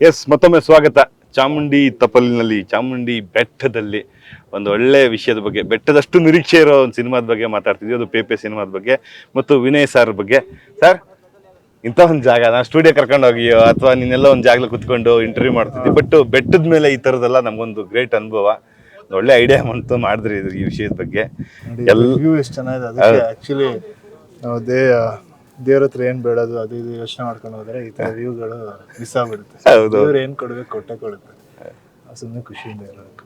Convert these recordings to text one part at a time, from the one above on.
S, ಮತ್ತೊಮ್ಮೆ ಸ್ವಾಗತ. ಚಾಮುಂಡಿ ತಪ್ಪಲಿನಲ್ಲಿ, ಚಾಮುಂಡಿ ಬೆಟ್ಟದಲ್ಲಿ ಒಂದು ಒಳ್ಳೆ ವಿಷಯದ ಬಗ್ಗೆ, ಬೆಟ್ಟದಷ್ಟು ನಿರೀಕ್ಷೆ ಇರೋ ಒಂದು ಸಿನಿಮಾದ ಬಗ್ಗೆ ಮಾತಾಡ್ತಿದ್ವಿ. ಅದು ಪೇಪೆ ಸಿನಿಮಾದ ಬಗ್ಗೆ ಮತ್ತು ವಿನಯ್ ಸರ್ ಬಗ್ಗೆ. ಸರ್, ಇಂಥ ಒಂದು ಜಾಗ ನಾನು ಸ್ಟುಡಿಯೋ ಕರ್ಕೊಂಡು ಹೋಗಿಯೋ ಅಥವಾ ನೀನೆಲ್ಲ ಒಂದು ಜಾಗದಲ್ಲಿ ಕುತ್ಕೊಂಡು ಇಂಟರ್ವ್ಯೂ ಮಾಡ್ತಿದ್ವಿ, ಬಟ್ ಬೆಟ್ಟದ ಮೇಲೆ ಈ ಥರದ್ದೆಲ್ಲ ನಮಗೊಂದು ಗ್ರೇಟ್ ಅನುಭವ. ಒಳ್ಳೆ ಐಡಿಯಾ ಬಂತು, ಮಾಡಿದ್ರಿ ಈ ವಿಷಯದ ಬಗ್ಗೆ. ವ್ಯೂ ಎಷ್ಟು ಚೆನ್ನಾಗಿದೆ. ಅದಕ್ಕೆ ಆ್ಯಕ್ಚುಲಿ ನಾವು ದೇವ್ರ ಹತ್ರ ಏನು ಬೇಡದು ಅದು ಇದು ಯೋಚನೆ ಮಾಡ್ಕೊಂಡು ಹೋದ್ರೆ ಈ ಥರ ವ್ಯೂಗಳು ಮಿಸ್ ಆಗ್ಬಿಡುತ್ತೆ. ದೇವ್ರು ಏನು ಕೊಡ್ಬೇಕು ಕೊಟ್ಟೆ ಕೊಡುತ್ತೆ. ಸುಮ್ಮನೆ ಖುಷಿಯಿಂದ ಇರಬೇಕು.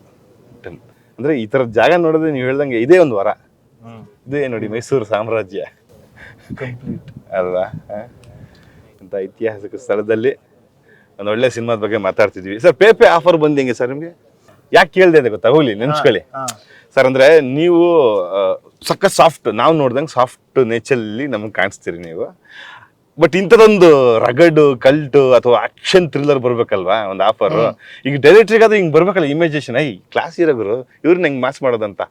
ಅಂದರೆ ಈ ಥರದ ಜಾಗ ನೋಡಿದ್ರೆ ನೀವು ಹೇಳ್ದಂಗೆ ಇದೇ ಒಂದು ವರ. ಇದೇ ನೋಡಿ ಮೈಸೂರು ಸಾಮ್ರಾಜ್ಯ ಕಂಪ್ಲೀಟ್ ಅಲ್ವಾ? ಇಂಥ ಐತಿಹಾಸಿಕ ಸ್ಥಳದಲ್ಲಿ ಒಂದು ಒಳ್ಳೆ ಸಿನಿಮಾದ ಬಗ್ಗೆ ಮಾತಾಡ್ತಿದ್ವಿ. ಸರ್, ಪೇಪೆ ಆಫರ್ ಬಂದು ಹೆಂಗೆ ಸರ್ ನಿಮಗೆ? ಯಾಕೆ ಕೇಳಿದೆ ಅಂತ ಗೊತ್ತಾ? ಹೋಗ್ಲಿ ನೆನ್ಸ್ಕೊಳ್ಳಿ ಸರ್. ಅಂದರೆ ನೀವು ಸಖತ್ ಸಾಫ್ಟ್, ನಾವು ನೋಡ್ದಂಗೆ ಸಾಫ್ಟ್ ನೇಚರಲ್ಲಿ ನಮಗೆ ಕಾಣಿಸ್ತೀರಿ ನೀವು. ಬಟ್ ಇಂಥದೊಂದು ರಗಡು ಕಲ್ಟು ಅಥವಾ ಆಕ್ಷನ್ ಥ್ರಿಲ್ಲರ್ ಬರ್ಬೇಕಲ್ವಾ ಒಂದು ಆಫರ್. ಈಗ ಡೈರೆಕ್ಟ್ರಿಗೆ ಅದು ಹಿಂಗೆ ಬರ್ಬೇಕಲ್ಲ ಇಮೇಜಿನೇಷನ್, ಕ್ಲಾಸ್ ಇರೋರು ಇವ್ರನ್ನ ಹೆಂಗೆ ಮಾಸ್ ಮಾಡೋದಂತ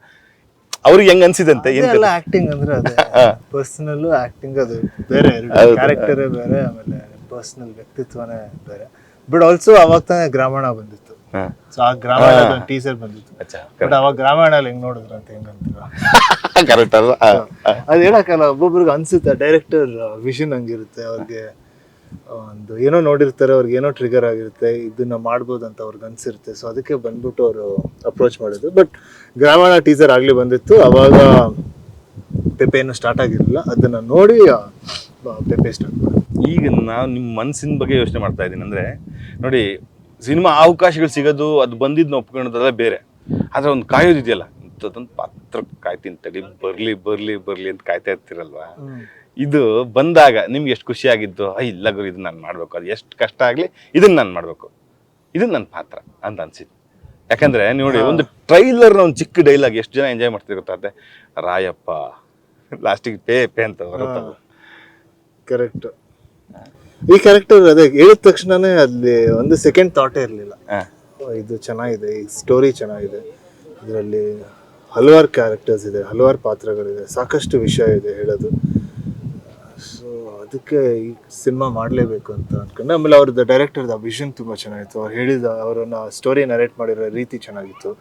ಅವ್ರಿಗೆ ಹೆಂಗ್ ಅನ್ಸಿದಂತೆ? ಎಲ್ಲ ಆಕ್ಟಿಂಗ್ ಅಂದ್ರೆ ಅದೇ ಪರ್ಸನಲ್ ಆಕ್ಟಿಂಗ್, ಅದು ಬೇರೆ ಕ್ಯಾರೆಕ್ಟರೇ ಬೇರೆ, ಆಮೇಲೆ ಪರ್ಸನಲ್ ವ್ಯಕ್ತಿತ್ವನೇ ಬೇರೆ. ಬಟ್ ಆಲ್ಸೋ ಅವಾಗ ತಾನೇ ಗ್ರಾಮಣ ಬಂದಿತ್ತು. ಸೊ ಆ ಗ್ರಾಮಣ ಟೀಸರ್ ಬಂದಿತ್ತು. ಬಟ್ ಅವಾಗ ಗ್ರಾಮಣ ಹೆಂಗ್ ನೋಡಿದ್ರು ಅಂತ ಹೆಂಗಂತೀರ ಕರೆಕ್ಟ್ ಅಲ್ವಾ? ಅದು ಹೇಳಕ್ಕಲ್ಲ, ಒಬ್ಬೊಬ್ರಿಗೆ ಅನ್ಸುತ್ತೆ. ಡೈರೆಕ್ಟರ್ ವಿಷನ್ ಹಂಗಿರುತ್ತೆ. ಅವ್ರಿಗೆ ಒಂದು ಏನೋ ನೋಡಿರ್ತಾರೆ, ಅವ್ರಿಗೆ ಏನೋ ಟ್ರಿಗರ್ ಆಗಿರುತ್ತೆ, ಇದನ್ನ ಮಾಡ್ಬೋದು ಅಂತ ಅವ್ರಿಗೆ ಅನ್ಸಿರುತ್ತೆ. ಸೊ ಅದಕ್ಕೆ ಬಂದ್ಬಿಟ್ಟು ಅವರು ಅಪ್ರೋಚ್ ಮಾಡಿದ್ರು. ಬಟ್ ಗ್ರಾಮಣ ಟೀಸರ್ ಆಗ್ಲಿ ಬಂದಿತ್ತು, ಅವಾಗ ಪೆಪೆ ಏನು ಸ್ಟಾರ್ಟ್ ಆಗಿರಲಿಲ್ಲ. ಅದನ್ನ ನೋಡಿ ಪೆಪೆ ಸ್ಟಾರ್ಟ್ ಮಾಡಿದ್ರು. ಈಗ ನಾವು ನಿಮ್ಮ ಮನಸ್ಸಿನ ಬಗ್ಗೆ ಯೋಚನೆ ಮಾಡ್ತಾ ಇದ್ದೀನಿ. ಅಂದರೆ ನೋಡಿ, ಸಿನಿಮಾ ಅವಕಾಶಗಳು ಸಿಗೋದು, ಅದು ಬಂದಿದ್ದನ್ನ ಒಪ್ಕೊಳ್ಳೋದೆಲ್ಲ ಬೇರೆ. ಆದರೆ ಒಂದು ಕಾಯೋದಿದೆಯಲ್ಲ, ಇಂಥದ್ದೊಂದು ಪಾತ್ರ ಕಾಯ್ತೀನಿ ತಡಿ, ಬರ್ಲಿ ಬರ್ಲಿ ಬರ್ಲಿ ಅಂತ ಕಾಯ್ತಾ ಇರ್ತೀರಲ್ವಾ? ಇದು ಬಂದಾಗ ನಿಮ್ಗೆ ಎಷ್ಟು ಖುಷಿ ಆಗಿದ್ದು, ಇಲ್ಲ ಗುರು ಇದನ್ನ ನಾನು ಮಾಡ್ಬೇಕು, ಅದು ಎಷ್ಟು ಕಷ್ಟ ಆಗಲಿ ಇದನ್ನ ನಾನು ಮಾಡ್ಬೇಕು, ಇದು ನನ್ನ ಪಾತ್ರ ಅಂತ ಅನ್ಸಿತ್ತು. ಯಾಕಂದ್ರೆ ನೋಡಿ, ಒಂದು ಟ್ರೈಲರ್ನ ಒಂದು ಚಿಕ್ಕ ಡೈಲಾಗ್ ಎಷ್ಟು ಜನ ಎಂಜಾಯ್ ಮಾಡ್ತಿದ್ರು ಗೊತ್ತಾದ್ರೆ, ರಾಯಪ್ಪ ಲಾಸ್ಟಿಗೆ ಪೇ ಅಂತ ಬರುತ್ತಲ್ಲ. ಕರೆಕ್ಟ್. ಈ ಕ್ಯಾರೆಕ್ಟರ್ ಅದೇ ಹೇಳಿದ ತಕ್ಷಣನೇ ಅಲ್ಲಿ ಒಂದು ಸೆಕೆಂಡ್ ಥಾಟೇ ಇರಲಿಲ್ಲ. ಇದು ಚೆನ್ನಾಗಿದೆ, ಈ ಸ್ಟೋರಿ ಚೆನ್ನಾಗಿದೆ, ಇದರಲ್ಲಿ ಹಲವಾರು ಕ್ಯಾರೆಕ್ಟರ್ಸ್ ಇದೆ, ಹಲವಾರು ಪಾತ್ರಗಳಿದೆ, ಸಾಕಷ್ಟು ವಿಷಯ ಇದೆ ಹೇಳೋದು. ಸೊ ಅದಕ್ಕೆ ಈ ಸಿನಿಮಾ ಮಾಡಲೇಬೇಕು ಅಂತ ಅಂದ್ಕೊಂಡೆ. ಆಮೇಲೆ ಅವ್ರದ್ದು ಡೈರೆಕ್ಟರ್ದ ವಿಷನ್ ತುಂಬ ಚೆನ್ನಾಗಿತ್ತು. ಅವ್ರು ಹೇಳಿದ, ಅವರನ್ನು ಸ್ಟೋರಿ ನರೇಟ್ ಮಾಡಿರೋ ರೀತಿ ಚೆನ್ನಾಗಿತ್ತು.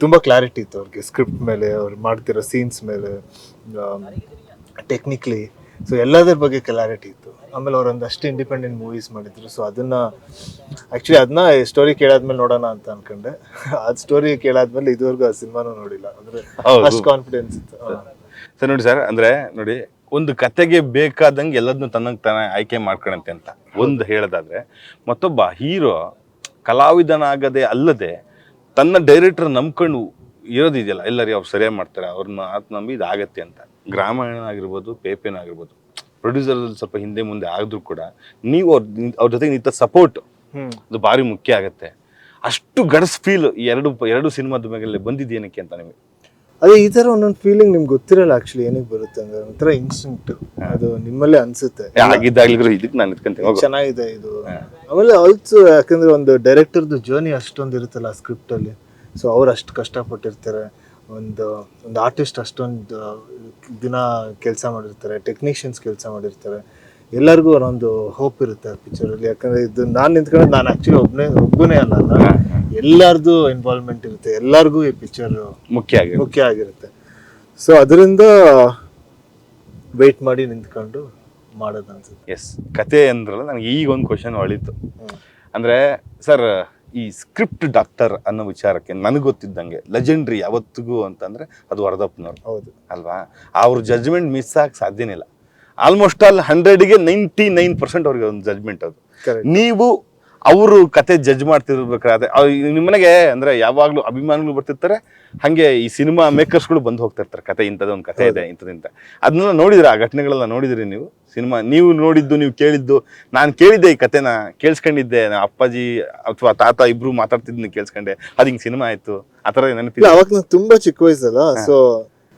ತುಂಬ ಕ್ಲಾರಿಟಿ ಇತ್ತು ಅವ್ರಿಗೆ ಸ್ಕ್ರಿಪ್ಟ್ ಮೇಲೆ, ಅವ್ರು ಮಾಡ್ತಿರೋ ಸೀನ್ಸ್ ಮೇಲೆ, ಟೆಕ್ನಿಕ್ಲಿ. ಸೊ ಎಲ್ಲದ್ರ ಬಗ್ಗೆ ಕ್ಲಾರಿಟಿ ಇತ್ತು. ಆಮೇಲೆ ಅವರೊಂದಷ್ಟು ಇಂಡಿಪೆಂಡೆಂಟ್ ಮೂವೀಸ್ ಮಾಡಿದ್ರು. ಸೊ ಅದನ್ನ ಸ್ಟೋರಿ ಕೇಳಾದ್ಮೇಲೆ ನೋಡೋಣ ಅಂತ ಅನ್ಕೊಂಡೆ. ಅದು ಸ್ಟೋರಿ ಕೇಳಾದ್ಮೇಲೆ ಇದುವರೆಗೂ ಆ ಸಿನಿಮಾನು ನೋಡಿಲ್ಲ. ಅಂದ್ರೆ ಅಷ್ಟು ಕಾನ್ಫಿಡೆನ್ಸ್ ಇತ್ತು. ಸರ್ ನೋಡಿ ಸರ್, ಅಂದ್ರೆ ನೋಡಿ, ಒಂದು ಕತೆಗೆ ಬೇಕಾದಂಗೆ ಎಲ್ಲದನ್ನು ತನ್ನಂಗೆ ತಾನೇ ಆಯ್ಕೆ ಮಾಡ್ಕೊಳಂತೆ ಅಂತ ಒಂದು ಹೇಳೋದಾದ್ರೆ, ಮತ್ತೊಬ್ಬ ಹೀರೋ ಕಲಾವಿದನಾಗದೆ ಅಲ್ಲದೆ ತನ್ನ ಡೈರೆಕ್ಟರ್ ನಂಬ್ಕೊಂಡು ಇರೋದಿದೆಯಲ್ಲ, ಎಲ್ಲರಿಗೆ ಅವ್ರು ಸರಿಯಾಗಿ ಮಾಡ್ತಾರೆ, ಅವ್ರನ್ನ ನಂಬಿ ಇದಾಗತ್ತೆ ಅಂತ. ಗ್ರಾಮಾಯಣ ಆಗಿರ್ಬೋದು, ಪೇಪೆನ ಆಗಿರ್ಬೋದು, ಪ್ರೊಡ್ಯೂಸರ್ ಸ್ವಲ್ಪ ಹಿಂದೆ ಮುಂದೆ ಆಗಿದ್ರು ಕೂಡ ನೀವು ಅವ್ರ ಜೊತೆಗೆ ನಿಂತ ಸಪೋರ್ಟ್ ಅದು ಭಾರಿ ಮುಖ್ಯ ಆಗತ್ತೆ. ಅಷ್ಟು ಗಡ್ಸ್ ಫೀಲ್ ಎರಡು ಸಿನಿಮಾದ ಮೇಲೆ ಬಂದಿದ್ದೇನಕ್ಕೆ ಅಂತ ನಿಮಗೆ? ಅದೇ ಈ ತರ ಒಂದೊಂದು ಫೀಲಿಂಗ್ ನಿಮ್ಗೆ ಗೊತ್ತಿರಲ್ಲ ಆಕ್ಚುಲಿ ಏನಕ್ಕೆ ಬರುತ್ತೆ ಅಂದ್ರೆ, ಒಂಥರ ಇನ್ಸ್ಟಿಂಕ್ಟ್, ಅದು ನಿಮ್ಮಲ್ಲೇ ಅನ್ಸುತ್ತೆ. ಇದಕ್ಕೆ ನಾನು ಇಟ್ಕೊಂತೀನಿ, ಚೆನ್ನಾಗಿದೆ ಇದು. ಆಮೇಲೆ ಆಲ್ಸೋ ಯಾಕಂದ್ರೆ ಒಂದು ಡೈರೆಕ್ಟರ್ದು ಜರ್ನಿ ಅಷ್ಟೊಂದು ಇರುತ್ತಲ್ಲ ಸ್ಕ್ರಿಪ್ಟ್ ಅಲ್ಲಿ. ಸೊ ಅವ್ರು ಅಷ್ಟು ಕಷ್ಟಪಟ್ಟಿರ್ತಾರೆ, ಒಂದು ಆರ್ಟಿಸ್ಟ್ ಅಷ್ಟೊಂದು ದಿನ ಕೆಲಸ ಮಾಡಿರ್ತಾರೆ, ಟೆಕ್ನಿಷಿಯನ್ಸ್ ಕೆಲಸ ಮಾಡಿರ್ತಾರೆ. ಎಲ್ಲರಿಗೂ ಒಂದು ಹೋಪ್ ಇರುತ್ತೆ ಆ ಪಿಕ್ಚರಲ್ಲಿ. ಯಾಕಂದ್ರೆ ಇದು ನಾನು ನಿಂತ್ಕೊಂಡು, ನಾನು ಆಕ್ಚುಲಿ ಒಬ್ಬನೇ ಅಲ್ಲ, ಎಲ್ಲಾರ್ದು ಇನ್ವಾಲ್ವ್ಮೆಂಟ್ ಇರುತ್ತೆ, ಎಲ್ಲರಿಗೂ ಈ ಪಿಕ್ಚರ್ ಮುಖ್ಯ ಆಗಿರುತ್ತೆ. ಸೊ ಅದರಿಂದ ವೆಯ್ಟ್ ಮಾಡಿ ನಿಂತ್ಕೊಂಡು ಮಾಡೋದು ಅನ್ಸುತ್ತೆ. ಎಸ್, ಕತೆ ಅಂದ್ರಲ್ಲ, ನನಗೆ ಈಗ ಒಂದು ಕ್ವಶನ್ ಹೊಳಿತು. ಅಂದ್ರೆ ಸರ್, ಈ ಸ್ಕ್ರಿಪ್ಟ್ ಡಾಕ್ಟರ್ ಅನ್ನೋ ವಿಚಾರಕ್ಕೆ ನನಗೆ ಗೊತ್ತಿದ್ದಂಗೆ ಲೆಜೆಂಡ್ರಿ ಯಾವತ್ತಿಗೂ ಅಂತಂದ್ರೆ ಅದು ವರದಪ್ಪನವ್ರು. ಹೌದು ಅಲ್ವಾ? ಅವ್ರ ಜಡ್ಜ್ಮೆಂಟ್ ಮಿಸ್ ಆಗಕ್ಕೆ ಸಾಧ್ಯನೇ ಇಲ್ಲ. ಆಲ್ಮೋಸ್ಟ್ ಆಲ್ 100ಗೆ 99% ಅವ್ರಿಗೆ ಒಂದು ಜಡ್ಜ್ಮೆಂಟ್ ಅದು. ನೀವು ಅವರು ಕತೆ ಜಡ್ಜ್ ಮಾಡ್ತಿರ್ಬೇಕಾದ್ರೆ ನಿಮ್ಮನೆಗೆ ಅಂದ್ರೆ ಯಾವಾಗ್ಲೂ ಅಭಿಮಾನಿಗಳು ಬರ್ತಿರ್ತಾರೆ, ಹಂಗೆ ಈ ಸಿನಿಮಾ ಮೇಕರ್ಸ್ಗಳು ಬಂದು ಹೋಗ್ತಿರ್ತಾರೆ, ಕತೆ ಇಂಥದ್ದೊಂದು ಕತೆ ಇದೆ ಇಂಥದಿಂತ. ಅದನ್ನೆಲ್ಲ ನೋಡಿದ್ರೆ, ಆ ಘಟನೆಗಳೆಲ್ಲ ನೋಡಿದ್ರಿ ನೀವು? ಸಿನಿಮಾ ನೀವು ನೋಡಿದ್ದು, ನೀವು ಕೇಳಿದ್ದು? ನಾನು ಕೇಳಿದ್ದೆ, ಈ ಕತೆನ ಕೇಳಿಸ್ಕೊಂಡಿದ್ದೆ, ಅಪ್ಪಾಜಿ ಅಥವಾ ತಾತ ಇಬ್ರು ಮಾತಾಡ್ತಿದ್ನ ಕೇಳಿಸ್ಕೊಂಡೆ, ಅದು ಹಿಂಗೆ ಸಿನಿಮಾ ಆಯ್ತು ಆ ಥರ ನೆನಪಿಲ್ಲ. ಅವಾಗ ನಾನು ತುಂಬಾ ಚಿಕ್ಕ ವಯಸ್ಸಲ್ಲ, ಸೊ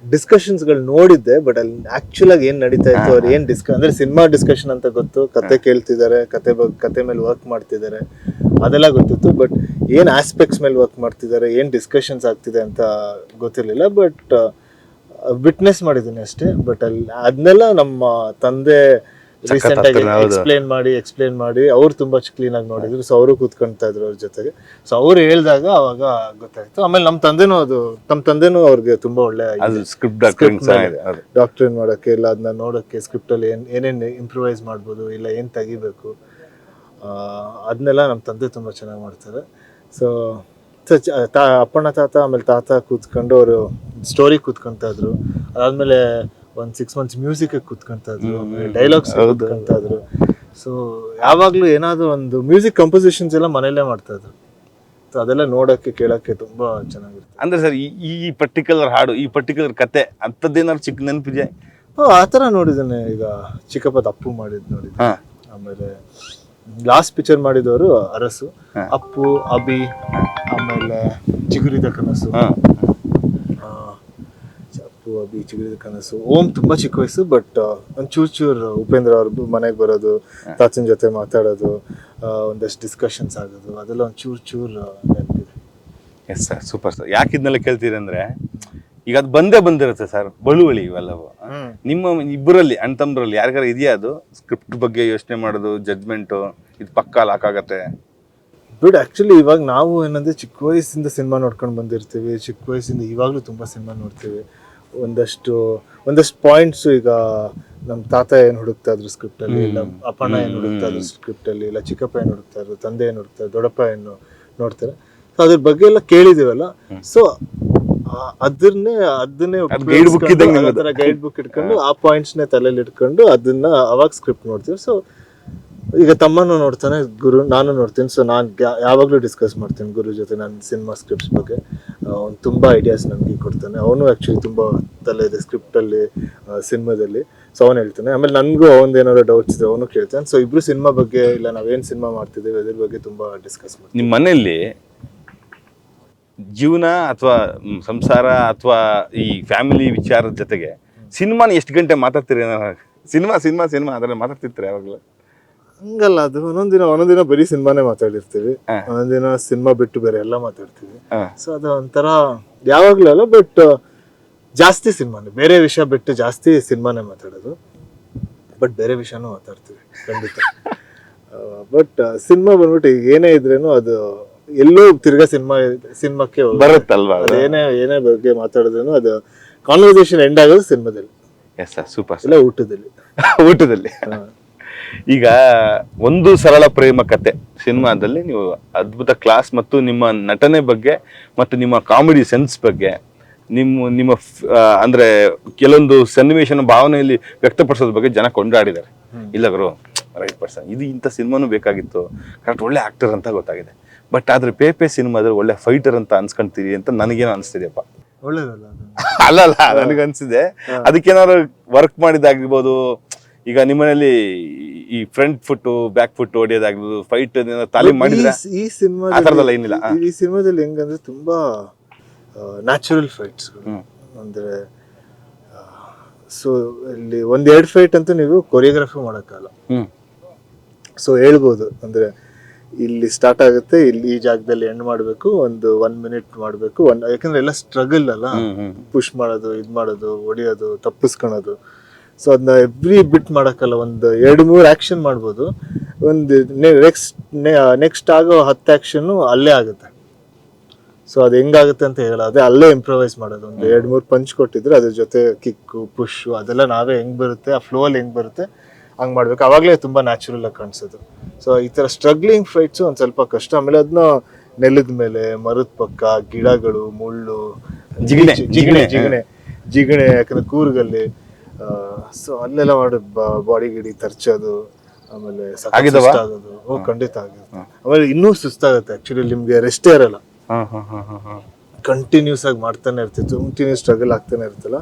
ಡಿಸ್ಕಷನ್ಸ್ಗಳು ನೋಡಿದ್ದೆ. ಬಟ್ ಅಲ್ಲಿ ಆಕ್ಚುಲ್ ಆಗಿ ಏನ್ ನಡೀತಾ ಇತ್ತು, ಅವ್ರು ಏನ್ ಅಂದ್ರೆ ಸಿನಿಮಾ ಡಿಸ್ಕಷನ್ ಅಂತ ಗೊತ್ತು, ಕತೆ ಕೇಳ್ತಿದ್ದಾರೆ, ಕತೆ ಮೇಲೆ ವರ್ಕ್ ಮಾಡ್ತಿದ್ದಾರೆ, ಅದೆಲ್ಲ ಗೊತ್ತಿತ್ತು. ಬಟ್ ಏನ್ ಆಸ್ಪೆಕ್ಟ್ಸ್ ಮೇಲೆ ವರ್ಕ್ ಮಾಡ್ತಿದ್ದಾರೆ, ಏನ್ ಡಿಸ್ಕಷನ್ಸ್ ಆಗ್ತಿದೆ ಅಂತ ಗೊತ್ತಿರ್ಲಿಲ್ಲ. ಬಟ್ ವಿಟ್ನೆಸ್ ಮಾಡಿದ್ದೀನಿ ಅಷ್ಟೇ. ಬಟ್ ಅಲ್ಲಿ ಅದನ್ನೆಲ್ಲ ನಮ್ಮ ತಂದೆ ರೀಸೆಂಟ್ ಆಗಿ ಎಕ್ಸ್ಪ್ಲೇನ್ ಮಾಡಿ ಅವ್ರು ತುಂಬಾ ಕ್ಲೀನ್ ಆಗಿ ನೋಡಿದ್ರು. ಸೊ ಅವರು ಕೂತ್ಕೊಂತಾ ಇದ್ರು ಅವ್ರ ಜೊತೆಗೆ. ಸೊ ಅವ್ರು ಹೇಳಿದಾಗ ಅವಾಗ ಗೊತ್ತಾಯ್ತು. ಆಮೇಲೆ ನಮ್ಮ ತಂದೆನೂ ಅವ್ರಿಗೆ ತುಂಬಾ ಒಳ್ಳೆ ಡಾಕ್ಟರ್ ಮಾಡೋಕೆ ಇಲ್ಲ ಅದನ್ನ ನೋಡೋಕೆ, ಸ್ಕ್ರಿಪ್ಟ್ ಅಲ್ಲಿ ಏನೇನ್ ಇಂಪ್ರೂವೈಸ್ ಮಾಡ್ಬೋದು, ಇಲ್ಲ ಏನ್ ತೆಗಿಬೇಕು, ಅದನ್ನೆಲ್ಲ ನಮ್ಮ ತಂದೆ ತುಂಬಾ ಚೆನ್ನಾಗಿ ಮಾಡ್ತಾರೆ. ಸೊ ಅಪ್ಪಣ್ಣ ತಾತ ಆಮೇಲೆ ತಾತ ಕೂತ್ಕೊಂಡು ಅವರು ಸ್ಟೋರಿ ಕೂತ್ಕೊಂತಾ ಇದ್ರು. ಅದಾದ್ಮೇಲೆ ಒಂದ್ 6 months ಮ್ಯೂಸಿಕ್ ಕೂತ್ಕೊಂತಾ ಇದ್ರು, ಡೈಲಾಗ್ಸ್ ಕೂತ್ಕೊಂತಾ ಇದ್ರು. ಸೊ ಯಾವಾಗ್ಲೂ ಏನಾದ್ರು ಒಂದು ಮ್ಯೂಸಿಕ್ ಕಂಪೋಸಿಷನ್ಸ್ ಎಲ್ಲ ಮನೇಲೆ ಮಾಡ್ತಾ ಇದ್ರು. ಸೊ ಅದೆಲ್ಲ ನೋಡಕ್ಕೆ ಕೇಳಕ್ಕೆ ತುಂಬಾ ಚೆನ್ನಾಗಿರುತ್ತೆ. ಅಂದ್ರೆ ಸರ್ ಈ ಪರ್ಟಿಕ್ಯುಲರ್ ಹಾಡು, ಈ ಪರ್ಟಿಕ್ಯುಲರ್ ಕತೆ ಅಂಥದ್ದೇನಾದ್ರು ಚಿಕ್ಕ ನೆನಪಿದೆ? ಆ ಥರ ನೋಡಿದ್ದೇನೆ. ಈಗ ಚಿಕ್ಕಪ್ಪದ ಅಪ್ಪು ನೋಡಿದ್ದೆ. ಆಮೇಲೆ ಲಾಸ್ಟ್ ಪಿಕ್ಚರ್ ಮಾಡಿದವರು ಅರಸು, ಅಪ್ಪು, ಅಭಿ, ಆಮೇಲೆ ಚಿಗುರಿದ ಕನಸು, ಚಿಗುರಿದ ಕನಸು. ಓಂ ತುಂಬಾ ಚಿಕ್ಕ ವಯಸ್ಸು, ಬಟ್ ಒಂದ್ ಚೂರು ಉಪೇಂದ್ರ ಅವ್ರ ಮನೆಗೆ ಬರೋದು, ತಾತನ ಜೊತೆ ಮಾತಾಡೋದು, ಒಂದಷ್ಟು ಡಿಸ್ಕಷನ್ಸ್ ಆಗೋದು, ಅದೆಲ್ಲ ಒಂದ್ ಚೂರ್ ನೆನಪಿದೆ. Yes sir, super sir. ಯಾಕೆ ಇದನ್ನೆಲ್ಲ ಕೇಳ್ತೀರಿ ಅಂದ್ರೆ, ಈಗ ಅದು ಬಂದಿರುತ್ತೆ ಸರ್, ಬಳುವಳಿ ಇವೆಲ್ಲವು. ನಿಮ್ಮ ಇಬ್ಬರಲ್ಲಿ ಅಣ್ಣ ತಮ್ಮರಲ್ಲಿ ಯಾರಿಗಾರ ಇದೆಯಾ ಅದು ಸ್ಕ್ರಿಪ್ಟ್ ಬಗ್ಗೆ ಯೋಚನೆ ಮಾಡೋದು, ಜಡ್ಜ್ಮೆಂಟು, ಇದು ಪಕ್ಕಾ ಲಾಕ್ ಆಗತ್ತೆ? ಬಟ್ ಆಕ್ಚುಲಿ ಇವಾಗ ನಾವು ಏನಂದ್ರೆ ಚಿಕ್ಕ ವಯಸ್ಸಿಂದ ಸಿನಿಮಾ ನೋಡ್ಕೊಂಡು ಬಂದಿರ್ತೀವಿ. ಚಿಕ್ಕ ವಯಸ್ಸಿಂದ ಇವಾಗಲೂ ತುಂಬಾ ಸಿನಿಮಾ ನೋಡ್ತೀವಿ. ಒಂದಷ್ಟು ಪಾಯಿಂಟ್ಸ್, ಈಗ ನಮ್ಮ ತಾತ ಏನು ಹುಡುಕ್ತಾ ಇದ್ರು ಸ್ಕ್ರಿಪ್ಟ್ ಅಲ್ಲಿ, ಇಲ್ಲ ಅಪ್ಪಣ್ಣ ಏನು ಹುಡುಕ್ತಾ ಇದ್ರು ಸ್ಕ್ರಿಪ್ಟ್ ಅಲ್ಲಿ, ಇಲ್ಲ ಚಿಕ್ಕಪ್ಪ ಏನು ಹುಡುಕ್ತಾ ಇದ್ರು, ತಂದೆ ಏನು ಹುಡುಕ್ತಾ ಇದ್ರು, ದೊಡ್ಡಪ್ಪ ಏನು ನೋಡ್ತಾರೆ. ಸೊ ಅದ್ರ ಬಗ್ಗೆ ಎಲ್ಲ ಕೇಳಿದೀವಲ್ಲ. ಸೊ ಅದನ್ನೇ ಗೈಡ್ ಬುಕ್ ಇಟ್ಕೊಂಡು ಆ ಪಾಯಿಂಟ್ಸ್ನೇ ತಲೆಯಲ್ಲಿ ಇಟ್ಕೊಂಡು ಅದನ್ನ ಅವಾಗ ಸ್ಕ್ರಿಪ್ಟ್ ನೋಡ್ತೀವಿ. ಸೊ ಈಗ ತಮ್ಮನು ನೋಡ್ತಾನೆ, ನಾನು ನೋಡ್ತೀನಿ. ಸೊ ನಾನು ಯಾವಾಗಲೂ ಡಿಸ್ಕಸ್ ಮಾಡ್ತೀನಿ ಗುರು ಜೊತೆ ನನ್ನ ಸಿನಿಮಾ ಸ್ಕ್ರಿಪ್ಟ್ಸ್ ಬಗ್ಗೆ. ಅವ್ನು ತುಂಬಾ ಐಡಿಯಾಸ್ ನನಗೆ ಕೊಡ್ತಾನೆ. ಅವನು ಆ್ಯಕ್ಚುಲಿ ತುಂಬಾ ತಲೆ ಇದೆ ಸ್ಕ್ರಿಪ್ಟಲ್ಲಿ, ಸಿನಿಮಾದಲ್ಲಿ. ಸೊ ಅವನು ಹೇಳ್ತಾನೆ. ಆಮೇಲೆ ನನಗೂ ಅವನದೇನಾದ್ರು ಡೌಟ್ಸ್ ಇದೆ, ಅವನು ಕೇಳ್ತಾನೆ. ಸೊ ಇಬ್ರು ಸಿನಿಮಾ ಬಗ್ಗೆ, ಇಲ್ಲ ನಾವೇನು ಸಿನಿಮಾ ಮಾಡ್ತಿದ್ದೀವಿ ಅದ್ರ ಬಗ್ಗೆ ತುಂಬಾ ಡಿಸ್ಕಸ್ ಮಾಡ್ತೀವಿ. ನಿಮ್ಮ ಮನೆಯಲ್ಲಿ ಜೀವನ ಅಥವಾ ಸಂಸಾರ ಅಥವಾ ಈ ಫ್ಯಾಮಿಲಿ ವಿಚಾರದ ಜೊತೆಗೆ ಸಿನಿಮಾನ ಎಷ್ಟು ಗಂಟೆ ಮಾತಾಡ್ತೀರಿ? ಸಿನಿಮಾ ಅದರಲ್ಲಿ ಮಾತಾಡ್ತಿರ್ತೀರಿ ಯಾವಾಗಲೂ? ಹಂಗಲ್ಲ, ಅದು ಒಂದೊಂದಿನ ಬರೀ ಸಿನಿಮಾನೇ ಮಾತಾಡಿರ್ತೀವಿ, ಒಂದೊಂದಿನ ಸಿನಿಮಾ ಬಿಟ್ಟು ಬೇರೆ ಎಲ್ಲ ಮಾತಾಡ್ತೀವಿ. ಸೊ ಅದು ಒಂಥರ ಯಾವಾಗ್ಲೂ ಅಲ್ಲ, ಬಟ್ ಜಾಸ್ತಿ ಸಿನಿಮಾನೇ, ಬೇರೆ ವಿಷಯ ಬಿಟ್ಟು ಜಾಸ್ತಿ ಸಿನಿಮಾನೇ ಮಾತಾಡೋದು. ಬಟ್ ಬೇರೆ ವಿಷಯನೂ ಮಾತಾಡ್ತೀವಿ ಖಂಡಿತ. ಬಟ್ ಸಿನಿಮಾ ಬಂದ್ಬಿಟ್ಟು ಈಗ ಏನೇ ಇದ್ರೇನು ಅದು ಎಲ್ಲೋ ತಿರ್ಗಾ ಸಿನಿಮಾಕ್ಕೆ ಬರುತ್ತಲ್ವಾ. ಏನೇ ಬಗ್ಗೆ ಮಾತಾಡಿದ್ರೇನು ಅದು ಕಾನ್ವರ್ಸೇಷನ್ ಎಂಡ್ ಆಗೋದು ಸಿನಿಮಾದಲ್ಲಿ. ಸೂಪರ್. ಇಲ್ಲ ಊಟದಲ್ಲಿ. ಈಗ ಒಂದು ಸರಳ ಪ್ರೇಮ ಕತೆ ಸಿನಿಮಾದಲ್ಲಿ ನೀವು ಅದ್ಭುತ ಕ್ಲಾಸ್ ಮತ್ತು ನಿಮ್ಮ ನಟನೆ ಬಗ್ಗೆ ಮತ್ತು ನಿಮ್ಮ ಕಾಮಿಡಿ ಸೆನ್ಸ್ ಬಗ್ಗೆ, ನಿಮ್ಮ ಅಂದ್ರೆ ಕೆಲವೊಂದು ಸನ್ನಿವೇಶನ ಭಾವನೆಯಲ್ಲಿ ವ್ಯಕ್ತಪಡಿಸೋದ್ರ ಬಗ್ಗೆ ಜನ ಕೊಂಡಾಡಿದ್ದಾರೆ. ಇಲ್ಲ ಗುರು, ರೈಟ್ ಪರ್ಸನ್, ಇದು ಇಂಥ ಸಿನಿಮಾನು ಬೇಕಾಗಿತ್ತು, ಕರೆಕ್ಟ್ ಒಳ್ಳೆ ಆಕ್ಟರ್ ಅಂತ ಗೊತ್ತಾಗಿದೆ. ಬಟ್ ಆದ್ರೆ ಪೇಪೆ ಸಿನಿಮಾದಲ್ಲಿ ಒಳ್ಳೆ ಫೈಟರ್ ಅಂತ ಅನ್ಸ್ಕೊಂತೀರಿ ಅಂತ ನನಗೇನೋ ಅನಿಸ್ತಿದೆಯಪ್ಪ. ಅಲ್ಲ ನನಗನ್ಸಿದೆ. ಅದಕ್ಕೇನಾದ್ರು ವರ್ಕ್ ಮಾಡಿದಾಗಿರ್ಬೋದು. ಈಗ ನಿಮ್ಮನೇಲಿ ಈ ಫ್ರಂಟ್ ಫುಟ್ ಬ್ಯಾಕ್ ಫುಟ್ ಹೊಡಿಯೋದಾಗಿರ್ಬೋದು, ಫೈಟ್ ತಾಲೀಮ್ ಮಾಡಿದ್ರೆ ಈ ಸಿನಿಮಾದಲ್ಲಿ ಹೆಂಗಂದ್ರೆ ತುಂಬಾ ನ್ಯಾಚುರಲ್ ಫೈಟ್ಸ್ ಅಂದ್ರೆ. ಸೊ ಇಲ್ಲಿ 1-2 ಫೈಟ್ ಅಂತೂ ನೀವು ಕೊರಿಯೋಗ್ರಫಿ ಮಾಡೋಕ್ಕಲ್ಲ. ಸೊ ಹೇಳ್ಬೋದು ಅಂದ್ರೆ ಇಲ್ಲಿ ಸ್ಟಾರ್ಟ್ ಆಗುತ್ತೆ, ಇಲ್ಲಿ ಈ ಜಾಗದಲ್ಲಿ ಎಂಡ್ ಮಾಡಬೇಕು, ಒಂದು 1 minute ಮಾಡಬೇಕು. ಯಾಕಂದ್ರೆ ಎಲ್ಲ ಸ್ಟ್ರಗಲ್ ಅಲ್ಲ, ಪುಷ್ ಮಾಡೋದು, ಇದು ಮಾಡೋದು, ಹೊಡಿಯೋದು, ತಪ್ಪಿಸ್ಕೊಳೋದು. ಸೊ ಅದನ್ನ ಎವ್ರಿ ಬಿಟ್ ಮಾಡೋಕ್ಕಲ್ಲ. ಒಂದು 2-3 ಆಕ್ಷನ್ ಮಾಡ್ಬೋದು. ಒಂದು ನೆಕ್ಸ್ಟ್ ಆಗೋ 10 ಆಕ್ಷನ್ ಅಲ್ಲೇ ಆಗುತ್ತೆ. ಸೊ ಅದು ಹೆಂಗಾಗುತ್ತೆ ಅಂತ ಹೇಳಲ್ಲ, ಅದೇ ಅಲ್ಲೇ ಇಂಪ್ರೂವೈಸ್ ಮಾಡೋದು. ಒಂದು 2-3 ಪಂಚ್ ಕೊಟ್ಟಿದ್ರೆ ಅದ್ರ ಜೊತೆ ಕಿಕ್ಕು, ಪುಷ್ ಅದೆಲ್ಲ ನಾವೇ ಹೆಂಗ್ ಬರುತ್ತೆ, ಆ ಫ್ಲೋ ಅಲ್ಲಿ ಹೆಂಗ್ ಬರುತ್ತೆ ಹಂಗ್ ಮಾಡ್ಬೇಕು. ಅವಾಗಲೇ ತುಂಬಾ ನ್ಯಾಚುರಲ್ ಆಗಿ ಕಾಣಿಸೋದು. ಸೊ ಈ ತರ ಸ್ಟ್ರಗ್ಲಿಂಗ್ ಫೈಟ್ಸ್ ಒಂದ್ ಸ್ವಲ್ಪ ಕಷ್ಟ. ಆಮೇಲೆ ಅದನ್ನ ನೆಲದ ಮೇಲೆ, ಮರದ ಪಕ್ಕ, ಗಿಡಗಳು, ಮುಳ್ಳು, ಜಿಗಣೆ ಯಾಕಂದ್ರೆ ಕೂರ್ಗಲ್ಲಿ. ಸೊ ಅಲ್ಲೆಲ್ಲ ಮಾಡಿ ಬಾಡಿ ಗಿಡಿ ತರ್ಚೋದು, ಆಮೇಲೆ ಸುಸ್ತಾಗೋದು. ಖಂಡಿತ ಆಗುತ್ತೆ. ಆಮೇಲೆ ಇನ್ನೂ ಸುಸ್ತಾಗುತ್ತೆ. ಆಕ್ಚುಲಿ ನಿಮ್ಗೆ ರೆಸ್ಟೇ ಇರಲ್ಲ, ಕಂಟಿನ್ಯೂಸ್ ಆಗಿ ಮಾಡ್ತಾನೆ ಇರ್ತೀವಿ, ಕಂಟಿನ್ಯೂಸ್ ಸ್ಟ್ರಗಲ್ ಆಗ್ತಾನೆ ಇರ್ತಲ್ಲ,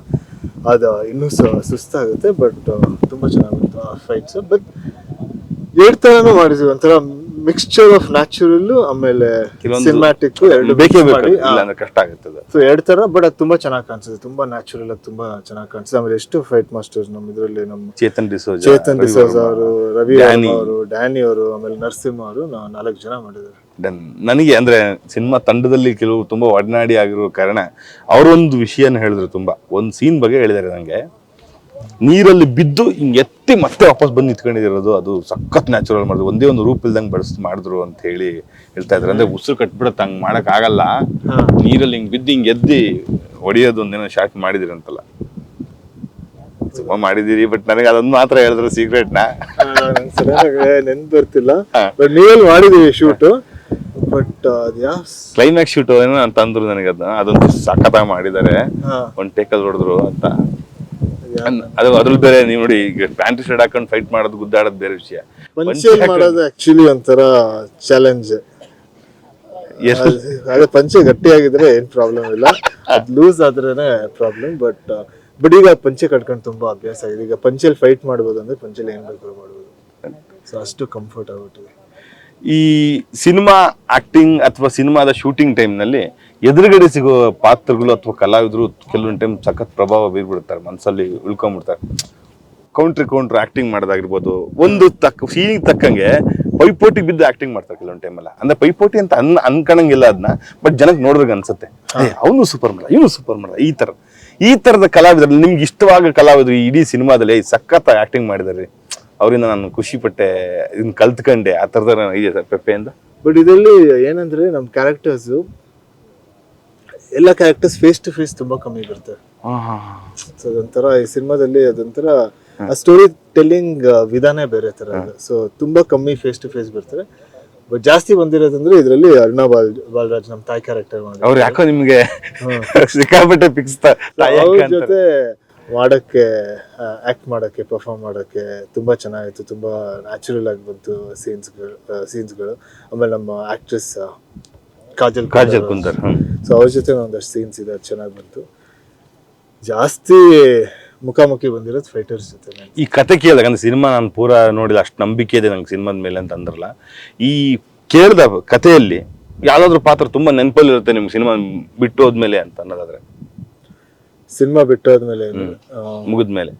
ಅದು ಇನ್ನೂ ಸುಸ್ತಾಗುತ್ತೆ. ಬಟ್ ತುಂಬಾ ಚೆನ್ನಾಗುತ್ತೆ ಆ ಫೈಟ್ಸ್. ಬಟ್ 2 ಥರನೂ ಮಾಡಿದ್ವಿ, ಒಂಥರ ಮಿಕ್ಸ್ಚರ್ ಆಫ್ ನ್ಯಾಚುರಲ್ ಆಮೇಲೆ ಸಿನಿಮ್ಯಾಟಿಕ್, ಕಷ್ಟ ಆಗುತ್ತೆ. ಸೊ 2 ಥರ. ಬಟ್ ಅದು ತುಂಬಾ ಚೆನ್ನಾಗಿ ಕಾಣಿಸುತ್ತೆ, ತುಂಬಾ ನ್ಯಾಚುರಲ್ ಆಗಿ ತುಂಬಾ ಚೆನ್ನಾಗಿ ಕಾಣಿಸುತ್ತೆ. ಆಮೇಲೆ ಎಷ್ಟು ಫೈಟ್ ಮಾಸ್ಟರ್ಸ್ ನಮ್ಮ ಇದರಲ್ಲಿ, ನಮ್ಮ ಚೇತನ್ ಡಿಸೋಜಾ ಅವರು, ರವಿ ಅವರು, ಡ್ಯಾನಿ ಅವರು, ಆಮೇಲೆ ನರಸಿಂಹ ಅವರು, 4 ಜನ ಮಾಡಿದ್ದಾರೆ. ನನಗೆ ಅಂದ್ರೆ ಸಿನಿಮಾ ತಂಡದಲ್ಲಿ ಕೆಲವು ತುಂಬಾ ಒಡನಾಡಿ ಆಗಿರೋ ಕಾರಣ ಅವರೊಂದು ವಿಷಯನ ಹೇಳಿದ್ರು. ತುಂಬಾ ಒಂದು ಸೀನ್ ಬಗ್ಗೆ ಹೇಳಿದ್ದಾರೆ ನನಗೆ. ನೀರಲ್ಲಿ ಬಿದ್ದು ಹಿಂಗೆ ಎತ್ತಿ ಮತ್ತೆ ವಾಪಸ್ ಬಂದು ನಿಂತ್ಕೊಂಡಿರೋದು, ಅದು ಸಖತ್ ನ್ಯಾಚುರಲ್ ಮಾಡಿದ್ರು, ಒಂದೇ ಒಂದು ರೂಪ್ ಇಲ್ದಂಗೆ ಮಾಡಿದ್ರು ಅಂತ ಹೇಳಿ ಹೇಳ್ತಾ ಇದ್ರು. ಅಂದ್ರೆ ಉಸಿರು ಕಟ್ಬಿಡತ್ತೆ, ಹಂಗೆ ಮಾಡಕ್ ಆಗಲ್ಲ, ನೀರಲ್ಲಿ ಹಿಂಗೆ ಬಿದ್ದು ಹಿಂಗೆ ಎದ್ದಿ ಹೊಡಿಯೋದು ಒಂದೇನೋ ಶಾರ್ಟ್ ಮಾಡಿದಿರಿ ಅಂತಲ್ಲ. ತುಂಬಾ ಮಾಡಿದಿರಿ, ಬಟ್ ನನಗೆ ಅದೊಂದು ಮಾತ್ರ ಹೇಳಿದ್ರು ಸೀಕ್ರೆಟ್ನ, ನೆನ್ಪು ಬರ್ತಿಲ್ಲ. ಬಟ್ ನೀವೆಲ್ಲಿ ಮಾಡಿದೀವಿ ಶೂಟ್, ಬಟ್ ಕ್ಲೈಮ್ಯಾಕ್ಸ್ ಶೂಟ್ ಏನೋ ಅಂತ ಅಂದ್ರು ನನಗೆ. ಅದೊಂದು ಸಖತ್ತಾಗಿ ಮಾಡಿದ್ದಾರೆ, ಒಂದ್ ಟೇಕಲ್ಲಿ ಹೊಡೆದ್ರು ಅಂತ. ಅದು ಅದ್ರಲ್ಲಿ ಬೇರೆ ನೀವು ನೋಡಿ, ಈಗ ಪ್ಯಾಂಟ್ ಶರ್ಟ್ ಹಾಕೊಂಡು ಫೈಟ್ ಮಾಡೋದು, ಗುದ್ದಾಡೋದು ಬೇರೆ ವಿಷಯ. ಪಂಚೆ ಮಾಡೋದು ಆಕ್ಚುಲಿ ಒಂಥರ ಚಾಲೆಂಜ್. ಅದೇ ಪಂಚೆ ಗಟ್ಟಿಯಾಗಿದ್ರೆ ಏನ್ ಪ್ರಾಬ್ಲಮ್ ಇಲ್ಲ, ಅದು ಲೂಸ್ ಆದ್ರೇನೆ ಪ್ರಾಬ್ಲಮ್. ಬಟ್ ಈಗ ಪಂಚೆ ಕಟ್ಕೊಂಡು ತುಂಬಾ ಅಭ್ಯಾಸ ಆಗಿದೆ. ಈಗ ಪಂಚೆಲಿ ಫೈಟ್ ಮಾಡ್ಬೋದು ಅಂದ್ರೆ ಪಂಚೆಲಿ ಏನ್ ಬೇಕಾದ್ರೂ ಮಾಡ್ಬೋದು. ಸೊ ಅಷ್ಟು ಕಂಫರ್ಟ್ ಆಗ್ಬಿಟ್ಟಿದೆ. ಈ ಸಿನಿಮಾ ಆಕ್ಟಿಂಗ್ ಅಥವಾ ಸಿನಿಮಾದ ಶೂಟಿಂಗ್ ಟೈಮ್ನಲ್ಲಿ ಎದುರುಗಡೆ ಸಿಗೋ ಪಾತ್ರಗಳು ಅಥವಾ ಕಲಾವಿದರು ಕೆಲವೊಂದು ಟೈಮ್ ಸಖತ್ ಪ್ರಭಾವ ಬೀರ್ಬಿಡ್ತಾರೆ, ಮನಸ್ಸಲ್ಲಿ ಉಳ್ಕೊಂಡ್ಬಿಡ್ತಾರೆ. ಕೌಂಟ್ರ್ ಆಕ್ಟಿಂಗ್ ಮಾಡೋದಾಗಿರ್ಬೋದು, ಒಂದು ಫೀಲಿಂಗ್ ತಕ್ಕಂಗೆ ಪೈಪೋಟಿಗೆ ಬಿದ್ದು ಆಕ್ಟಿಂಗ್ ಮಾಡ್ತಾರೆ ಕೆಲವೊಂದು ಟೈಮಲ್ಲ. ಅಂದ್ರೆ ಪೈಪೋಟಿ ಅಂತ ಅನ್ಕೊಳಂಗಿಲ್ಲ ಅದನ್ನ, ಬಟ್ ಜನಕ್ಕೆ ನೋಡಿದಾಗ ಅನ್ಸುತ್ತೆ ಅವನು ಸೂಪರ್ ಮಾಡ, ಇವನು ಸೂಪರ್ ಮಾಡ. ಈ ತರದ ಕಲಾವಿದರು, ನಿಮ್ಗೆ ಇಷ್ಟವಾಗ ಕಲಾವಿದರು ಇಡೀ ಸಿನಿಮಾದಲ್ಲಿ ಸಖತ್ ಆಕ್ಟಿಂಗ್ ಮಾಡಿದಾರೆ, ಅವರಿಂದ ನಾನು ಖುಷಿ ಪಟ್ಟೆ, ಇದನ್ನ ಕಲ್ತ್ಕೊಂಡೆ, ಆ ಥರದ ಇದೆ ಸರ್ ಪೆಪ್ಪೆಯಿಂದ. ಬಟ್ ಇದರಲ್ಲಿ ಏನಂದ್ರೆ ನಮ್ಮ ಕ್ಯಾರೆಕ್ಟರ್ಸ್ ಎಲ್ಲ ಕ್ಯಾರೆಕ್ಟರ್ಸ್ ಫೇಸ್ ಟು ಫೇಸ್ ತುಂಬಾ ಕಮ್ಮಿ ಬರ್ತವೆ. ಸೊ ಅದೊಂಥರ ಈ ಸಿನಿಮಾದಲ್ಲಿ ಅದೊಂಥರ ಸ್ಟೋರಿ ಟೆಲ್ಲಿಂಗ್ ವಿಧಾನ ಬೇರೆ ತರ ಇದೆ. ಸೊ ತುಂಬಾ ಕಮ್ಮಿ ಫೇಸ್ ಟು ಫೇಸ್ ಬರ್ತಾರೆ. ಬಟ್ ಜಾಸ್ತಿ ಬಂದಿರೋದಂದ್ರೆ ಇದರಲ್ಲಿ ಅರುಣಾ ಬಾಲರಾಜ್ ನಮ್ಮ ತಾಯಿ ಕ್ಯಾರೆಕ್ಟರ್ ಅವ್ರು ಯಾಕೋ ನಿಮ್ಗೆ ಸಿಕ್ಕಾಪಟ್ಟೆ ಫಿಕ್ಸ್ ಜೊತೆ ಮಾಡಕ್ಕೆ, ಆಕ್ಟ್ ಮಾಡಕ್ಕೆ, ಪರ್ಫಾರ್ಮ್ ಮಾಡಕ್ಕೆ ತುಂಬಾ ಚೆನ್ನಾಗಿತ್ತು. ತುಂಬಾ ನ್ಯಾಚುರಲ್ ಆಗಿ ಬಂತು ಸೀನ್ಸ್ಗಳು. ಆಮೇಲೆ ನಮ್ಮ ಆಕ್ಟ್ರೆಸ್ ಕಾಜಲ್ ಕುಂದರ್, ಸೊ ಅವ್ರ ಜೊತೆ ಒಂದಷ್ಟು ಸೀನ್ಸ್ ಇದೆ, ಅದು ಚೆನ್ನಾಗಿ ಬಂತು. ಜಾಸ್ತಿ ಮುಖಾಮುಖಿ ಬಂದಿರೋದು ಫೈಟರ್ಸ್ ಜೊತೆ. ಈ ಕತೆ ಕೇಳಿದಾಗ, ಅಂದ್ರೆ ಸಿನಿಮಾ ನಾನು ಪೂರಾ ನೋಡಿಲ್ಲ, ಅಷ್ಟು ನಂಬಿಕೆ ಇದೆ ನಂಗೆ ಸಿನಿಮಾದ ಮೇಲೆ ಅಂತ ಅಂದ್ರಲ್ಲ, ಈ ಕೇಳಿದ ಕಥೆಯಲ್ಲಿ ಯಾವ್ದಾದ್ರು ಪಾತ್ರ ತುಂಬಾ ನೆನಪಲ್ಲಿರುತ್ತೆ ನಿಮ್ಗೆ ಸಿನಿಮಾ ಬಿಟ್ಟು ಹೋದ್ಮೇಲೆ ಅಂತ ಅನ್ನೋದಾದ್ರೆ? ಸಿನಿಮಾ ಬಿಟ್ಟೋದ್ಮೇಲೆ ಮುಗಿದ್ಮೇಲೆ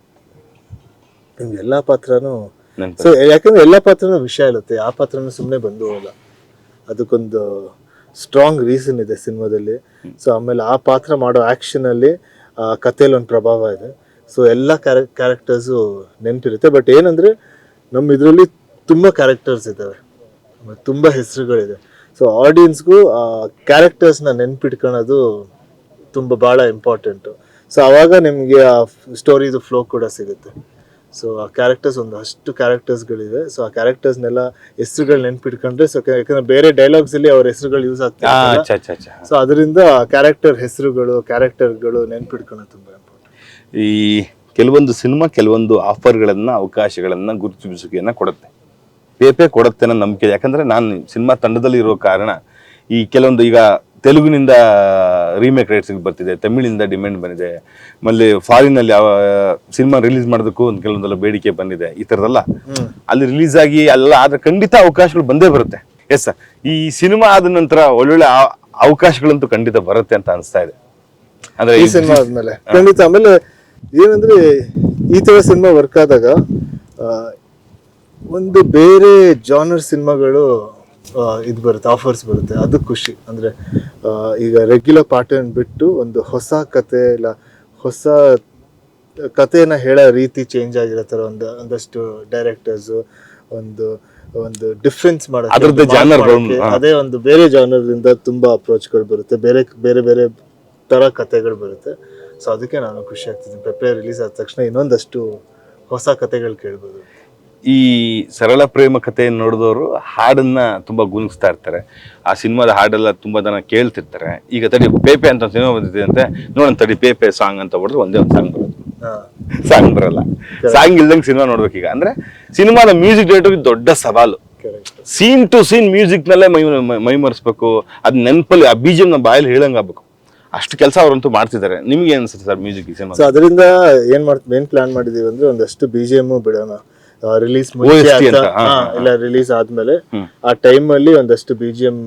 ನಿಮ್ಗೆ ಎಲ್ಲಾ ಪಾತ್ರನೂ, ಸೊ ಯಾಕಂದ್ರೆ ಎಲ್ಲಾ ಪಾತ್ರನೂ ವಿಷಯ ಇರುತ್ತೆ, ಯಾವ ಪಾತ್ರನೂ ಸುಮ್ಮನೆ ಬಂದು ಹೋಗಲ್ಲ, ಅದಕ್ಕೊಂದು ಸ್ಟ್ರಾಂಗ್ ರೀಸನ್ ಇದೆ ಸಿನಿಮಾದಲ್ಲಿ. ಸೊ ಆಮೇಲೆ ಆ ಪಾತ್ರ ಮಾಡೋ ಆಕ್ಷನ್ ಅಲ್ಲಿ ಕಥೆಯಲ್ಲಿ ಒಂದು ಪ್ರಭಾವ ಇದೆ. ಸೊ ಎಲ್ಲ ಕ್ಯಾರೆಕ್ಟರ್ಸು ನೆನಪಿರುತ್ತೆ. ಬಟ್ ಏನಂದ್ರೆ ನಮ್ಮ ಇದರಲ್ಲಿ ತುಂಬಾ ಕ್ಯಾರೆಕ್ಟರ್ಸ್ ಇದ್ದಾವೆ, ತುಂಬಾ ಹೆಸರುಗಳಿದೆ. ಸೊ ಆಡಿಯನ್ಸ್ಗೂ ಆ ಕ್ಯಾರೆಕ್ಟರ್ಸ್ನ ನೆನ್ಪಿಟ್ಕೊಳ್ಳೋದು ತುಂಬ ಭಾಳ ಇಂಪಾರ್ಟೆಂಟು. ಸೊ ಆವಾಗ ನಿಮಗೆ ಆ ಸ್ಟೋರಿದು ಫ್ಲೋ ಕೂಡ ಸಿಗುತ್ತೆ. ಸೊ ಆ ಕ್ಯಾರೆಕ್ಟರ್ಸ್ ಅಷ್ಟು ಕ್ಯಾರೆಕ್ಟರ್ಸ್ಗಳಿವೆ. ಸೊ ಆ ಕ್ಯಾರೆಕ್ಟರ್ಸ್ನೆಲ್ಲ ಹೆಸರುಗಳು ನೆನ್ಪಿಟ್ಕೊಂಡ್ರೆ, ಸೊ ಯಾಕಂದ್ರೆ ಬೇರೆ ಡೈಲಾಗ್ಸ್ ಅಲ್ಲಿ ಅವ್ರ ಹೆಸರುಗಳು ಯೂಸ್ ಆಗ್ತದೆ. ಸೊ ಅದರಿಂದ ಕ್ಯಾರೆಕ್ಟರ್ ಹೆಸರುಗಳು, ಕ್ಯಾರೆಕ್ಟರ್ಗಳು ನೆನ್ಪಿಟ್ಕೊಳ್ಳೋದು ತುಂಬ ಇಂಪಾರ್ಟೆಂಟ್. ಈ ಕೆಲವೊಂದು ಸಿನಿಮಾ ಕೆಲವೊಂದು ಆಫರ್ಗಳನ್ನ, ಅವಕಾಶಗಳನ್ನ, ಗುರುತಿಸುವಿಕೆಯನ್ನ ಕೊಡುತ್ತೆ, ಪೇಪೆ ಕೊಡುತ್ತೆ ಅನ್ನೋ ನಂಬಿಕೆ. ಯಾಕಂದ್ರೆ ನಾನು ಸಿನಿಮಾ ತಂಡದಲ್ಲಿ ಇರೋ ಕಾರಣ ಈ ಕೆಲವೊಂದು, ಈಗ ತೆಲುಗಿನಿಂದ ರೀಮೇಕ್ ರೈಟ್ಸ್ ಬರ್ತಿದೆ, ತಮಿಳಿಂದ ಡಿಮ್ಯಾಂಡ್ ಬಂದಿದೆ, ಆಮೇಲೆ ಫಾರಿನ್ ಅಲ್ಲಿ ಸಿನಿಮಾ ರಿಲೀಸ್ ಮಾಡೋದಕ್ಕೂ ಒಂದು ಕೆಲವೊಂದೆಲ್ಲ ಬೇಡಿಕೆ ಬಂದಿದೆ. ಈ ಥರದಲ್ಲ ಅಲ್ಲಿ ರಿಲೀಸ್ ಆಗಿ ಅಲ್ಲ ಆದ್ರೆ ಖಂಡಿತ ಅವಕಾಶಗಳು ಬಂದೇ ಬರುತ್ತೆ. ಎಸ್ ಸರ್, ಈ ಸಿನಿಮಾ ಆದ ನಂತರ ಒಳ್ಳೊಳ್ಳೆ ಅವಕಾಶಗಳಂತೂ ಖಂಡಿತ ಬರುತ್ತೆ ಅಂತ ಅನಿಸ್ತಾ ಇದೆ. ಅಂದ್ರೆ ಈ ಸಿನಿಮಾ ಆದ್ಮೇಲೆ ಖಂಡಿತ. ಆಮೇಲೆ ಏನಂದ್ರೆ ಈ ತರ ಸಿನಿಮಾ ವರ್ಕ್ ಆದಾಗ ಒಂದು ಬೇರೆ ಜಾನರ್ ಸಿನಿಮಾಗಳು ಇದು ಬರುತ್ತೆ, ಆಫರ್ಸ್ ಬರುತ್ತೆ, ಅದು ಖುಷಿ. ಅಂದ್ರೆ ಈಗ ರೆಗ್ಯುಲರ್ ಪ್ಯಾಟರ್ನ್ ಬಿಟ್ಟು ಒಂದು ಹೊಸ ಕತೆ, ಇಲ್ಲ ಹೊಸ ಕಥೆನ ಹೇಳೋ ರೀತಿ ಚೇಂಜ್ ಆಗಿರೋ ಥರ ಒಂದಷ್ಟು ಡೈರೆಕ್ಟರ್ಸ್ ಒಂದು ಡಿಫ್ರೆನ್ಸ್ ಮಾಡೋಕ್ಕೆ, ಅದೇ ಒಂದು ಬೇರೆ ಜಾನರ್ದಿಂದ ತುಂಬಾ ಅಪ್ರೋಚ್ಗಳು ಬರುತ್ತೆ, ಬೇರೆ ಬೇರೆ ತರ ಕತೆಗಳು ಬರುತ್ತೆ. ಸೊ ಅದಕ್ಕೆ ನಾನು ಖುಷಿ ಆಗ್ತಿದ್ದೀನಿ. ಪೆಪ್ಪೆ ರಿಲೀಸ್ ಆದ ತಕ್ಷಣ ಇನ್ನೊಂದಷ್ಟು ಹೊಸ ಕತೆಗಳು ಕೇಳ್ಬೋದು. ಈ ಸರಳ ಪ್ರೇಮ ಕಥೆಯನ್ನು ನೋಡಿದವರು ಹಾಡನ್ನ ತುಂಬಾ ಗುಣಿಸ್ತಾ ಇರ್ತಾರೆ. ಆ ಸಿನಿಮಾದ ಹಾಡೆಲ್ಲ ತುಂಬಾ ಜನ ಕೇಳ್ತಿರ್ತಾರೆ. ಈಗ ತಡಿ ಪೇಪೆ ಅಂತ ಸಿನಿಮಾ ಬಂದಿದೆ ಅಂತೆ, ನೋಡೋಣ ತಡಿ ಪೇಪೆ ಸಾಂಗ್ ಅಂತ ಹೊಡೆದ್ರೆ ಒಂದೇ ಒಂದು ಸಾಂಗ್ ಬರುತ್ತೆ, ಸಾಂಗ್ ಬರಲ್ಲ. ಸಾಂಗ್ ಇಲ್ದಂಗೆ ಸಿನಿಮಾ ನೋಡ್ಬೇಕೀಗ. ಅಂದ್ರೆ ಸಿನಿಮಾದ ಮ್ಯೂಸಿಕ್ ಡೈರೆಕ್ಟರ್ ದೊಡ್ಡ ಸವಾಲು. ಸೀನ್ ಟು ಸೀನ್ ಮ್ಯೂಸಿಕ್ ನಲ್ಲೇ ಮೈ ಮರೆಸ್ಬೇಕು, ಅದ್ ನೆನಪಲ್ಲಿ ಆ BGM ನ ಬಾಯಲ್ಲಿ ಹೇಳಂಗ್ ಆಗ್ಬೇಕು. ಅಷ್ಟು ಕೆಲಸ ಅವರಂತೂ ಮಾಡ್ತಿದ್ದಾರೆ. ನಿಮ್ಗೆ ಅನ್ಸುತ್ತೆ ಸರ್ ಮ್ಯೂಸಿಕ್ ಈ ಸಿನಿಮಾ? ಸೊ ಅದರಿಂದ ಏನ್ ಪ್ಲಾನ್ ಮಾಡಿದೀವಿ ಅಂದ್ರೆ ಒಂದಷ್ಟು BGM ಬಿಡೋಣ, ರಿಲೀಸ್ ಇಲ್ಲ ರಿಲೀಸ್ ಆದ್ಮೇಲೆ ಆ ಟೈಮ್ ಅಲ್ಲಿ ಒಂದಷ್ಟು BGM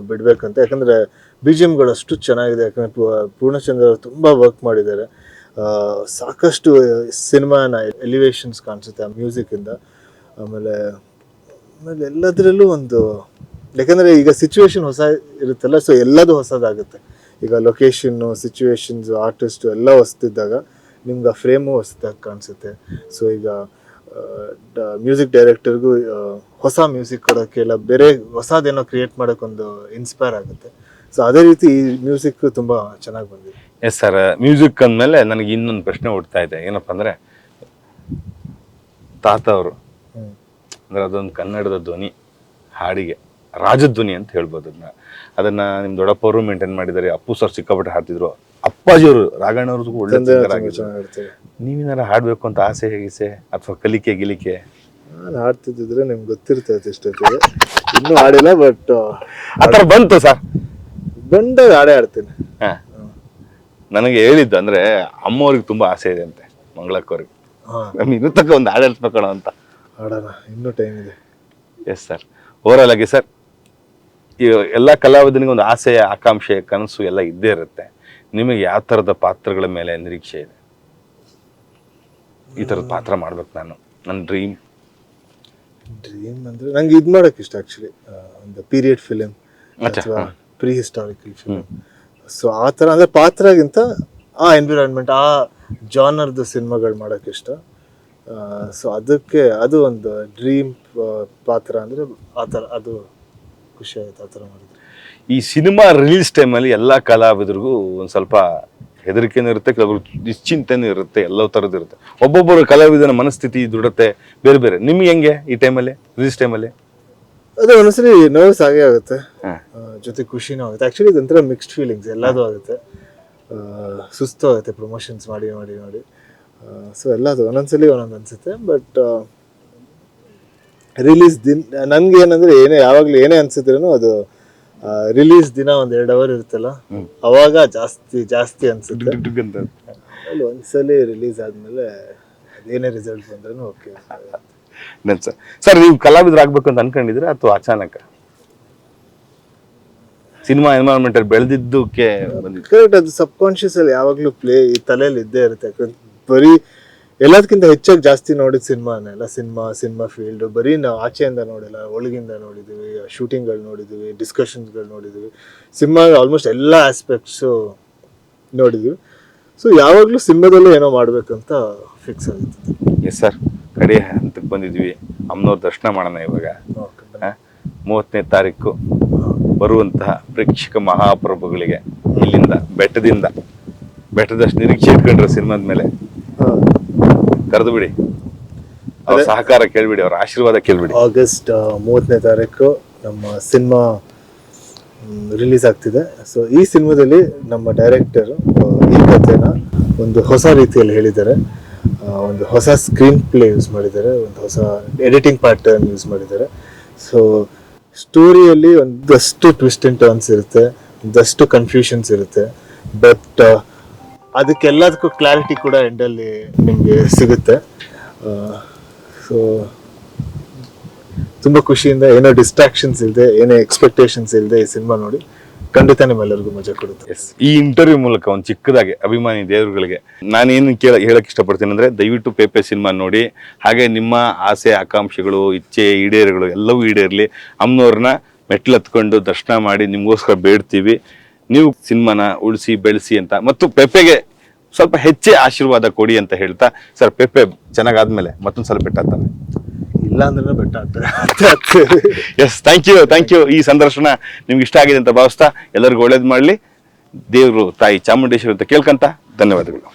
ಬಿಡ್ಬೇಕಂತ. ಯಾಕಂದ್ರೆ BGM ಗಳು ಅಷ್ಟು ಚೆನ್ನಾಗಿದೆ. ಯಾಕಂದ್ರೆ ಪೂರ್ಣಚಂದ್ರ ಅವರು ತುಂಬಾ ವರ್ಕ್ ಮಾಡಿದ್ದಾರೆ. ಸಾಕಷ್ಟು ಸಿನಿಮಾನ ಎಲಿವೇಶನ್ಸ್ ಕಾಣಿಸುತ್ತೆ ಆ ಮ್ಯೂಸಿಕ್ ಇಂದ. ಆಮೇಲೆ ಎಲ್ಲದರಲ್ಲೂ ಒಂದು, ಯಾಕಂದ್ರೆ ಈಗ ಸಿಚುವೇಶನ್ ಹೊಸ ಇರುತ್ತಲ್ಲ, ಸೊ ಎಲ್ಲದು ಹೊಸದಾಗುತ್ತೆ. ಈಗ ಲೊಕೇಶನ್, ಸಿಚುವೇಶನ್ಸ್, ಆರ್ಟಿಸ್ಟ್ ಎಲ್ಲ ಹೊಸದಿದ್ದಾಗ ನಿಮ್ಗೆ ಆ ಫ್ರೇಮು ಹೊಸದಾಗಿ ಕಾಣಿಸುತ್ತೆ. ಸೊ ಈಗ ಮ್ಯೂಸಿಕ್ ಡೈರೆಕ್ಟರ್ಗೂ ಹೊಸ ಮ್ಯೂಸಿಕ್ ಕೊಡೋಕ್ಕೆ ಇಲ್ಲ ಬೇರೆ ಹೊಸದೇನೋ ಕ್ರಿಯೇಟ್ ಮಾಡೋಕ್ಕೊಂದು ಇನ್ಸ್ಪೈರ್ ಆಗುತ್ತೆ. ಸೊ ಅದೇ ರೀತಿ ಈ ಮ್ಯೂಸಿಕ್ ತುಂಬ ಚೆನ್ನಾಗಿ ಬಂದಿದೆ. ಎಸ್ ಸರ್, ಮ್ಯೂಸಿಕ್ ಅಂದಮೇಲೆ ನನಗೆ ಇನ್ನೊಂದು ಪ್ರಶ್ನೆ ಹುಡ್ತಾ ಇದೆ. ಏನಪ್ಪ ಅಂದರೆ ತಾತ ಅವರು ಅಂದರೆ ಅದೊಂದು ಕನ್ನಡದ ಧ್ವನಿ, ಹಾಡಿಗೆ ರಾಜಧ್ವನಿ ಅಂತ ಹೇಳ್ಬೋದು. ಅದನ್ನ ನಿಮ್ಮ ದೊಡ್ಡಪ್ಪವರು ಮೇಂಟೈನ್ ಮಾಡಿದ್ದಾರೆ. ಅಪ್ಪು ಸರ್ ಸಿಕ್ಕಾಪಟ್ಟೆ ಹಾಡ್ತಿದ್ರು, ಅಪ್ಪಾಜಿಯವರು ರಾಘಣ್ಣವ್ರಿಗೂ ಒಳ್ಳೆ singer ಆಗಿದ್ರು. ನೀವೇನಾರ ಹಾಡ್ಬೇಕು ಅಂತ ಆಸೆ ಹೇಗಿಸೆ ಅಥವಾ ಕಲಿಕೆ ಗಿಲಿಕೆ? ನಾನು ಹಾಡ್ತಿದ್ದಿದ್ರೆ ನಿಮ್ಗೆ ಗೊತ್ತಿರ್ತೈತೆ ಇಷ್ಟೊತ್ತಿಗೆ. ಇನ್ನೂ ಹಾಡಿಲ್ಲ, ಬಟ್ ಆ ಥರ ಬಂತು ಸರ್. ಬಂದಾಗ ಹಾಡೇ ಆಡ್ತೀನಿ. ನನಗೆ ಹೇಳಿದ್ದು ಅಂದ್ರೆ ಅಮ್ಮವ್ರಿಗೆ ತುಂಬಾ ಆಸೆ ಇದೆ ಅಂತೆ, ಮಂಗಳಕ್ಕವ್ರಿಗೆ. ಇನ್ನೂ ತಕ್ಕ ಒಂದು ಹಾಡು ಹೇಳ್ಸ್ಬೇಕಣ ಅಂತ. ಹಾಡೋಣ, ಇನ್ನೂ ಟೈಮ್ ಇದೆ. ಎಸ್ ಸರ್, ಓವರಾಲ್ ಆಗಿ ಸರ್, ಈ ಎಲ್ಲ ಕಲಾವಿದನಿಗೆ ಒಂದು ಆಸೆ, ಆಕಾಂಕ್ಷೆ, ಕನಸು ಎಲ್ಲ ಇದ್ದೇ ಇರುತ್ತೆ. ನಿಮಗೆ ಯಾವ ಥರದ ಪಾತ್ರಗಳ ಮೇಲೆ ನಿರೀಕ್ಷೆ ಇದೆ? ಈ ಥರದ ಪಾತ್ರ ಮಾಡ್ಬೇಕು ನಾನು, ನನ್ನ ಡ್ರೀಮ್ ಅಂದ್ರೆ ನಂಗೆ ಇದು ಮಾಡೋಕೆ ಇಷ್ಟ ಆ್ಯಕ್ಚುಲಿ. ಒಂದು ಪೀರಿಯಡ್ ಫಿಲಿಮ್ ಅಥವಾ ಪ್ರೀ ಹಿಸ್ಟಾರಿಕಲ್ ಫಿಲಿಮ್. ಸೊ ಆ ಥರ ಅಂದರೆ ಪಾತ್ರಗಿಂತ ಆ ಎನ್ವಿರಾನ್ಮೆಂಟ್, ಆ ಜಾನರ್ದು ಸಿನಿಮಾಗಳು ಮಾಡೋಕೆ ಇಷ್ಟ. ಸೊ ಅದಕ್ಕೆ ಅದು ಒಂದು ಡ್ರೀಮ್ ಪಾತ್ರ ಅಂದರೆ ಆ ಥರ, ಅದು ಖುಷಿ ಆಗುತ್ತೆ ಆ ಥರ ಮಾಡಿದ್ರೆ. ಈ ಸಿನಿಮಾ ರಿಲೀಸ್ ಟೈಮಲ್ಲಿ ಎಲ್ಲ ಕಲಾವಿದರಿಗೂ ಒಂದು ಸ್ವಲ್ಪ ಹೆದರಿಕೆನೂ ಇರುತ್ತೆ, ಕೆಲವರು ನಿಶ್ಚಿಂತೆನೂ ಇರುತ್ತೆ, ಎಲ್ಲ ಥರದ್ದು ಇರುತ್ತೆ. ಒಬ್ಬೊಬ್ಬರು ಕಲಾವಿದನ ಮನಸ್ಥಿತಿ, ದೃಢತೆ ಬೇರೆ ಬೇರೆ. ನಿಮ್ಗೆ ಹೆಂಗೆ ಈ ಟೈಮಲ್ಲಿ, ರಿಲೀಸ್ ಟೈಮಲ್ಲಿ? ಅದು ಒಂದ್ಸರಿ ನರ್ವಸ್ ಆಗೇ ಆಗುತ್ತೆ, ಜೊತೆ ಖುಷಿನೂ ಆಗುತ್ತೆ. ಆ್ಯಕ್ಚುಲಿ ಇದೊಂಥರ ಮಿಕ್ಸ್ಡ್ ಫೀಲಿಂಗ್ಸ್, ಎಲ್ಲದೂ ಆಗುತ್ತೆ. ಸುಸ್ತು ಆಗುತ್ತೆ ಪ್ರಮೋಷನ್ಸ್ ಮಾಡಿ ಮಾಡಿ ಮಾಡಿ. ಸೊ ಎಲ್ಲದು ಒಂದೊಂದ್ಸಲಿ ಒಂದೊಂದು ಅನಿಸುತ್ತೆ. ಬಟ್ ರಿಲೀಸ್ ದಿನ ನನಗೆ ಏನಂದರೆ ಯಾವಾಗಲೂ ಏನೇ ಅನಿಸಿದ್ರೂ ಅದು ರಿಲೀಸ್ ದಿನ ಒಂದು 2 ಅವರ್ ಇರುತ್ತಲ್ಲ, ಅವಾಗ ಜಾಸ್ತಿ ಅನಿಸುತ್ತೆ. ಅಲ್ಲಿ ಒಂದ್ಸಲಿ ರಿಲೀಸ್ ಆದಮೇಲೆ ಅದೇನೇ ರಿಸಲ್ಟ್ ಬಂದ್ರೂ ಓಕೆ. ಸರ್, ನೀವು ಕಲಾವಿದರಾಗಬೇಕು ಅಂತ ಅನ್ಕೊಂಡಿದ್ರೆ ಅಥವಾ ಅಚಾನಕ ಸಿನಿಮಾ ಎನ್ವೈರನ್ಮೆಂಟ್ ಅಲ್ಲಿ ಬೆಳೆದಿದ್ದಕ್ಕೆ? ಕರೆಕ್ಟ್, ಅದು ಸಬ್ ಕಾನ್ಶಿಯಸ್ ಅಲ್ಲಿ ಯಾವಾಗಲೂ ಈ ತಲೆಯಲ್ಲಿ ಇದ್ದೇ ಇರುತ್ತೆ. ಬರೀ ಎಲ್ಲದಕ್ಕಿಂತ ಹೆಚ್ಚಾಗಿ ಜಾಸ್ತಿ ನೋಡಿದ ಸಿನಿಮಾನೇ ಅಲ್ಲ. ಸಿನಿಮಾ ಫೀಲ್ಡ್ ಬರೀ ನಾವು ಆಚೆಯಿಂದ ನೋಡಿಲ್ಲ, ಒಳಗಿಂದ ನೋಡಿದ್ದೀವಿ, ಶೂಟಿಂಗ್ಗಳು ನೋಡಿದ್ದೀವಿ, ಡಿಸ್ಕಷನ್ಸ್ಗಳು ನೋಡಿದ್ದೀವಿ, ಸಿನಿಮಾ ಆಲ್ಮೋಸ್ಟ್ ಎಲ್ಲ ಆಸ್ಪೆಕ್ಟ್ಸು ನೋಡಿದ್ದೀವಿ. ಸೊ ಯಾವಾಗಲೂ ಸಿನಿಮಾದಲ್ಲೂ ಏನೋ ಮಾಡಬೇಕಂತ ಫಿಕ್ಸ್ ಆಗುತ್ತೆ. ಎಸ್ ಸರ್, ಕಡೆ ಹಂತಕ್ಕೆ ಬಂದಿದ್ವಿ. ಅಮ್ಮನವ್ರ ದರ್ಶನ ಮಾಡೋಣ ಇವಾಗ. 30ನೇ ತಾರೀಕು ಬರುವಂತಹ ಪ್ರೇಕ್ಷಕ ಮಹಾಪ್ರಭುಗಳಿಗೆ ಇಲ್ಲಿಂದ ಬೆಟ್ಟದಷ್ಟು ನಿರೀಕ್ಷೆ ಇಟ್ಕೊಂಡ್ರೆ ಸಿನಿಮಾದ ಮೇಲೆ ಕರೆದು ಬಿಡಿ, ಅವ್ರ ಸಹಕಾರ ಕೇಳ್ಬಿಡಿ, ಅವ್ರ ಆಶೀರ್ವಾದ ಕೇಳ್ಬಿಡಿ. ಆಗಸ್ಟ್ 30ನೇ ತಾರೀಕು ನಮ್ಮ ಸಿನಿಮಾ ರಿಲೀಸ್ ಆಗ್ತಿದೆ. ಸೊ ಈ ಸಿನಿಮಾದಲ್ಲಿ ನಮ್ಮ ಡೈರೆಕ್ಟರ್ ಈ ಕಥೆನ ಒಂದು ಹೊಸ ರೀತಿಯಲ್ಲಿ ಹೇಳಿದ್ದಾರೆ. ಒಂದು ಹೊಸ ಸ್ಕ್ರೀನ್ ಪ್ಲೇ ಯೂಸ್ ಮಾಡಿದ್ದಾರೆ, ಒಂದು ಹೊಸ ಎಡಿಟಿಂಗ್ ಪ್ಯಾಟರ್ನ್ ಯೂಸ್ ಮಾಡಿದ್ದಾರೆ. ಸೊ ಸ್ಟೋರಿಯಲ್ಲಿ ಒಂದಷ್ಟು ಟ್ವಿಸ್ಟ್ ಆ್ಯಂಡ್ ಟರ್ನ್ಸ್ ಇರುತ್ತೆ, ಒಂದಷ್ಟು ಕನ್ಫ್ಯೂಷನ್ಸ್ ಇರುತ್ತೆ. ಬಟ್ ಅದಕ್ಕೆಲ್ಲದಕ್ಕೂ ಕ್ಲಾರಿಟಿ ಕೂಡ ಎಂಡಲ್ಲಿ ನಿಮಗೆ ಸಿಗುತ್ತೆ. ಸೊ ತುಂಬ ಖುಷಿಯಿಂದ, ಏನೋ ಡಿಸ್ಟ್ರಾಕ್ಷನ್ಸ್ ಇಲ್ಲದೆ, ಏನೇ ಎಕ್ಸ್ಪೆಕ್ಟೇಷನ್ಸ್ ಇಲ್ಲದೆ ಈ ಸಿನಿಮಾ ನೋಡಿ ಖಂಡಿತ ನಿಮ್ಮೆಲ್ಲರಿಗೂ ಮಜಾ ಕೊಡುತ್ತೆ. ಈ ಇಂಟರ್ವ್ಯೂ ಮೂಲಕ ಒಂದು ಚಿಕ್ಕದಾಗಿ ಅಭಿಮಾನಿ ದೇವರುಗಳಿಗೆ ನಾನೇನು ಹೇಳಕ್ ಇಷ್ಟಪಡ್ತೀನಿ ಅಂದ್ರೆ, ದಯವಿಟ್ಟು ಪೇಪೆ ಸಿನಿಮಾ ನೋಡಿ, ಹಾಗೆ ನಿಮ್ಮ ಆಸೆ, ಆಕಾಂಕ್ಷೆಗಳು, ಇಚ್ಛೆ, ಈಡೇರುಗಳು ಎಲ್ಲವೂ ಈಡೇರಲಿ. ಅಮ್ಮನವ್ರನ್ನ ಮೆಟ್ಲತ್ಕೊಂಡು ದರ್ಶನ ಮಾಡಿ ನಿಮ್ಗೋಸ್ಕರ ಬೇಡ್ತೀವಿ. ನೀವು ಸಿನಿಮಾನ ಉಳಿಸಿ ಬೆಳೆಸಿ ಅಂತ, ಮತ್ತು ಪೆಪ್ಪೆಗೆ ಸ್ವಲ್ಪ ಹೆಚ್ಚೇ ಆಶೀರ್ವಾದ ಕೊಡಿ ಅಂತ ಹೇಳ್ತಾ, ಸರ್ ಪೆಪ್ಪೆ ಚೆನ್ನಾಗಾದ್ಮೇಲೆ ಮತ್ತೊಂದ್ಸಲ ಬೆಟ್ಟಾಗ್ತಾನೆ, ಇಲ್ಲ ಅಂದ್ರೆ ಬೆಟ್ಟ ಆಗ್ತದೆ. Yes, thank you. ಈ ಸಂದರ್ಶನ ನಿಮ್ಗೆ ಇಷ್ಟ ಆಗಿದೆ ಅಂತ ಭಾವಿಸ್ತಾ ಎಲ್ಲರಿಗೂ ಒಳ್ಳೇದು ಮಾಡಲಿ. ದೇವರು ತಾಯಿ ಚಾಮುಂಡೇಶ್ವರಿ ಅಂತ ಕೇಳ್ಕಂತ ಧನ್ಯವಾದಗಳು.